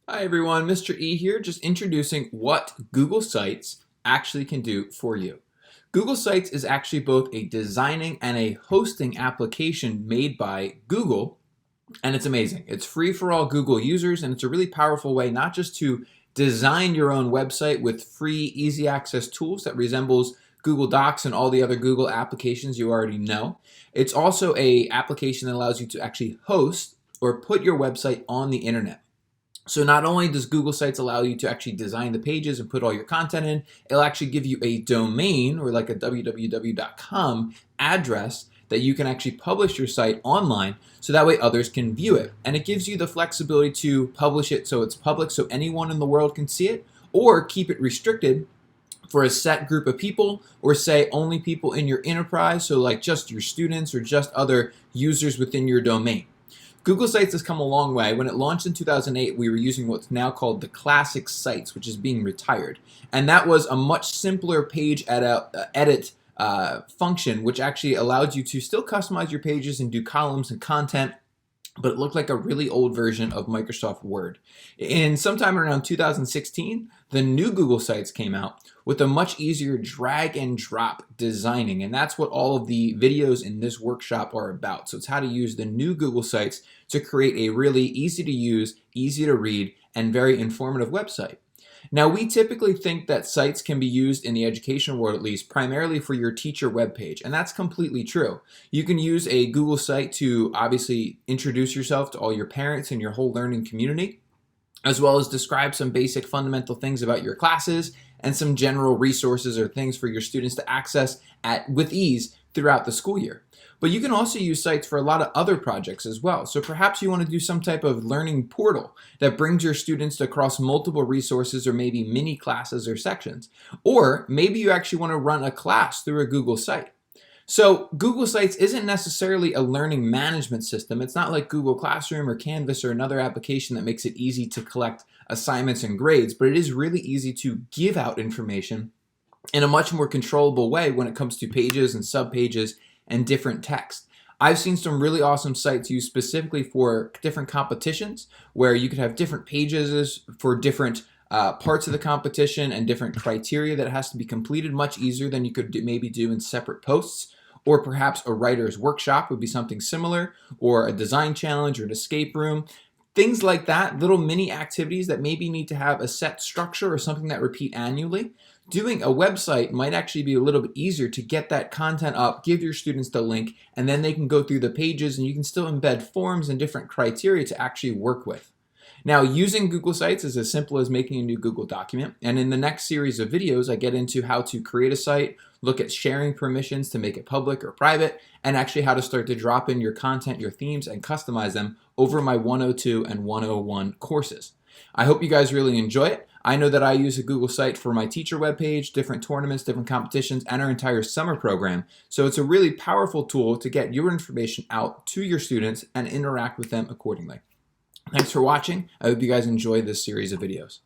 Hi everyone, Mr. E here, just introducing what Google Sites actually can do for you. Google Sites is actually both a designing and a hosting application made by Google, and it's amazing. It's free for all Google users, and it's a really powerful way not just to design your own website with free, easy access tools that resembles Google Docs and all the other Google applications you already know. It's also a application that allows you to actually host or put your website on the internet. So not only does Google Sites allow you to actually design the pages and put all your content in, it'll actually give you a domain or like a www.com address that you can actually publish your site online so that way others can view it. And it gives you the flexibility to publish it so it's public so anyone in the world can see it, or keep it restricted for a set group of people, or say only people in your enterprise, so like just your students or just other users within your domain. Google Sites has come a long way. When it launched in 2008, we were using what's now called the Classic Sites, which is being retired. And that was a much simpler page edit function, which actually allowed you to still customize your pages and do columns and content, but it looked like a really old version of Microsoft Word. In sometime around 2016, the new Google Sites came out with a much easier drag and drop designing, and that's what all of the videos in this workshop are about. So it's how to use the new Google Sites to create a really easy to use, easy to read, and very informative website. Now, we typically think that sites can be used in the education world, at least, primarily for your teacher webpage, and that's completely true. You can use a Google site to obviously introduce yourself to all your parents and your whole learning community, as well as describe some basic fundamental things about your classes and some general resources or things for your students to access with ease throughout the school year. But you can also use sites for a lot of other projects as well. So perhaps you want to do some type of learning portal that brings your students across multiple resources or maybe mini classes or sections. Or maybe you actually want to run a class through a Google site. So Google Sites isn't necessarily a learning management system. It's not like Google Classroom or Canvas or another application that makes it easy to collect assignments and grades, but it is really easy to give out information in a much more controllable way when it comes to pages and subpages and different text. I've seen some really awesome sites used specifically for different competitions where you could have different pages for different parts of the competition and different criteria that has to be completed much easier than you could maybe do in separate posts. Or perhaps a writer's workshop would be something similar, or a design challenge or an escape room. Things like that, little mini activities that maybe need to have a set structure or something that repeat annually. Doing a website might actually be a little bit easier to get that content up, give your students the link, and then they can go through the pages and you can still embed forms and different criteria to actually work with. Now, using Google Sites is as simple as making a new Google document. And in the next series of videos, I get into how to create a site, look at sharing permissions to make it public or private, and actually how to start to drop in your content, your themes, and customize them over my 102 and 101 courses. I hope you guys really enjoy it. I know that I use a Google site for my teacher webpage, different tournaments, different competitions, and our entire summer program. So it's a really powerful tool to get your information out to your students and interact with them accordingly. Thanks for watching. I hope you guys enjoy this series of videos.